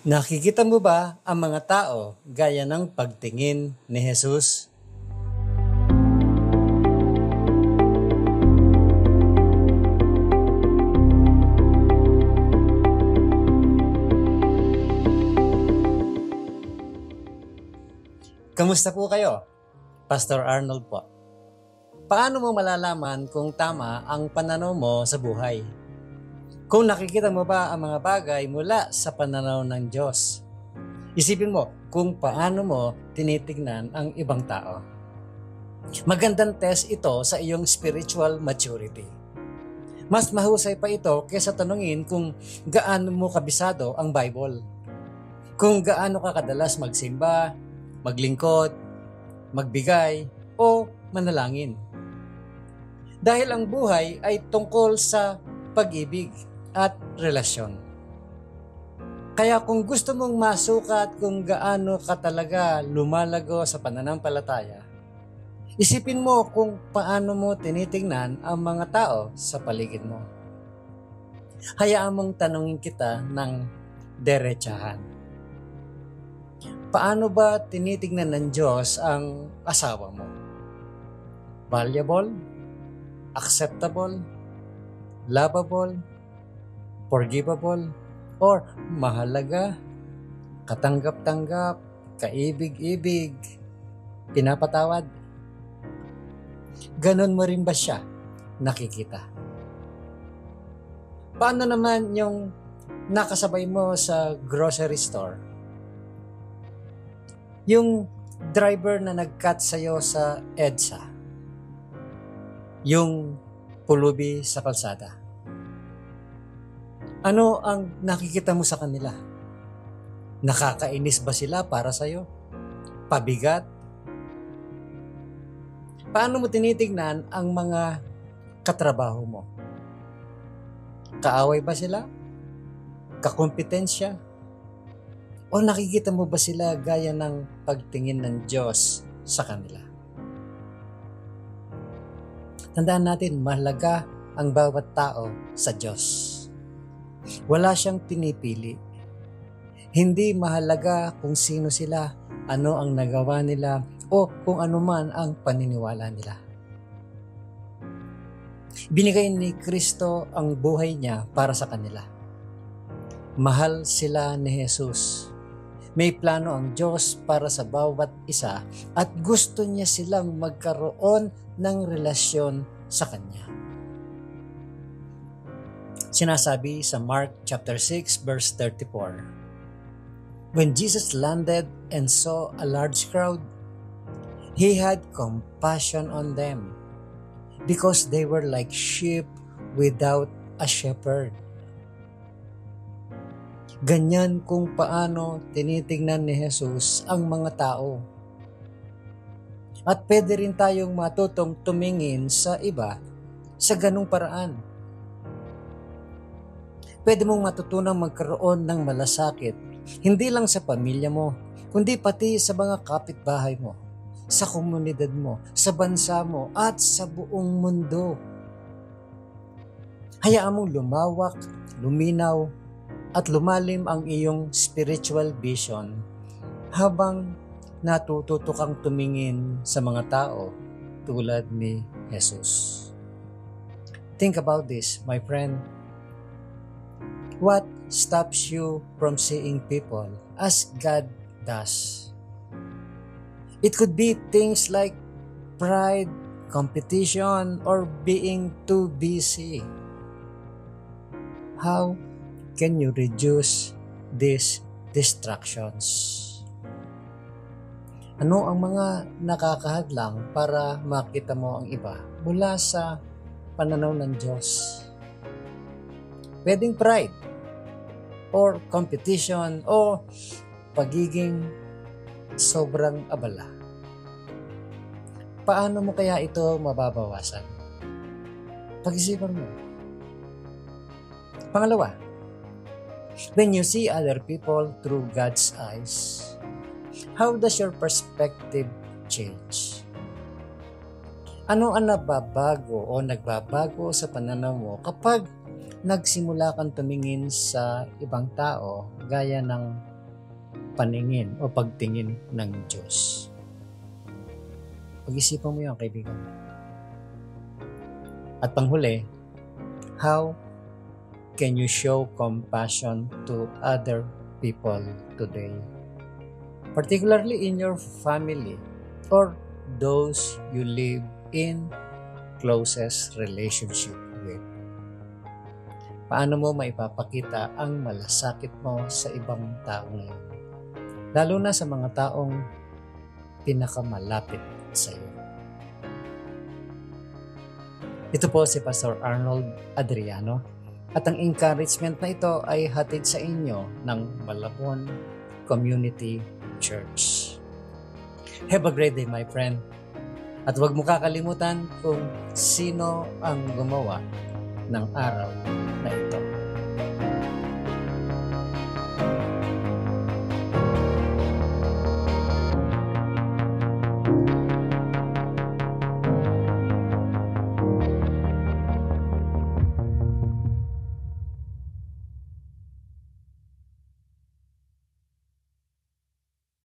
Nakikita mo ba ang mga tao gaya ng pagtingin ni Jesus? Kamusta po kayo? Pastor Arnold po. Paano mo malalaman kung tama ang pananaw mo sa buhay? Kung nakikita mo ba ang mga bagay mula sa pananaw ng Diyos? Isipin mo kung paano mo tinitignan ang ibang tao. Magandang test ito sa iyong spiritual maturity. Mas mahusay pa ito kaysa tanungin kung gaano mo kabisado ang Bible. Kung gaano ka kadalas magsimba, maglingkod, magbigay, o manalangin. Dahil ang buhay ay tungkol sa pag-ibig at relasyon. Kaya kung gusto mong masukat kung gaano ka talaga lumalago sa pananampalataya, isipin mo kung paano mo tinitingnan ang mga tao sa paligid mo. Hayaan mong tanungin kita ng derechahan. Paano ba tinitingnan ng Diyos ang asawa mo? Valuable? Acceptable? Lovable? Forgivable? Or mahalaga? Katanggap-tanggap? Kaibig-ibig? Pinapatawad? Ganon mo rin ba siya nakikita? Paano naman yung nakasabay mo sa grocery store? Yung driver na nag-cut sa'yo sa EDSA. Yung pulubi sa kalsada. Ano ang nakikita mo sa kanila? Nakakainis ba sila para sa'yo? Pabigat? Paano mo tinitignan ang mga katrabaho mo? Kaaway ba sila? Kakompetensya? O nakikita mo ba sila gaya ng pagtingin ng Diyos sa kanila? Tandaan natin, mahalaga ang bawat tao sa Diyos. Wala siyang pinipili. Hindi mahalaga kung sino sila, ano ang nagawa nila, o kung ano man ang paniniwala nila. Binigay ni Kristo ang buhay niya para sa kanila. Mahal sila ni Jesus. May plano ang Diyos para sa bawat isa at gusto niya silang magkaroon ng relasyon sa Kanya. Sinasabi sa Mark chapter 6 verse 34, When Jesus landed and saw a large crowd, He had compassion on them because they were like sheep without a shepherd. Ganyan kung paano tinitingnan ni Jesus ang mga tao. At pwede rin tayong matutong tumingin sa iba sa ganung paraan. Pwede mong matutunang magkaroon ng malasakit, hindi lang sa pamilya mo, kundi pati sa mga kapitbahay mo, sa komunidad mo, sa bansa mo, at sa buong mundo. Hayaan mong lumawak, luminaw, at lumalim ang iyong spiritual vision habang natututo kang tumingin sa mga tao tulad ni Jesus. Think about this, my friend. What stops you from seeing people as God does? It could be things like pride, competition, or being too busy. How can you reduce these distractions? Ano ang mga nakakahadlang para makita mo ang iba mula sa pananaw ng Diyos? Pwedeng pride, or competition, o pagiging sobrang abala. Paano mo kaya ito mababawasan? Pag-isipan mo. Pangalawa, when you see other people through God's eyes, how does your perspective change? Ano ang nababago o nagbabago sa pananaw mo kapag nagsimula kang tumingin sa ibang tao gaya ng paningin o pagtingin ng Diyos. Pag-isipan mo yan, kaibigan. At panghuli, how can you show compassion to other people today? Particularly in your family or those you live in closest relationship with. Paano mo maipapakita ang malasakit mo sa ibang tao ngayon? Lalo na sa mga taong pinakamalapit sa iyo. Ito po si Pastor Arnold Adriano at ang encouragement na ito ay hatid sa inyo ng Malabon Community Church. Have a great day, my friend. At huwag mo kakalimutan kung sino ang gumawa ng araw na ito.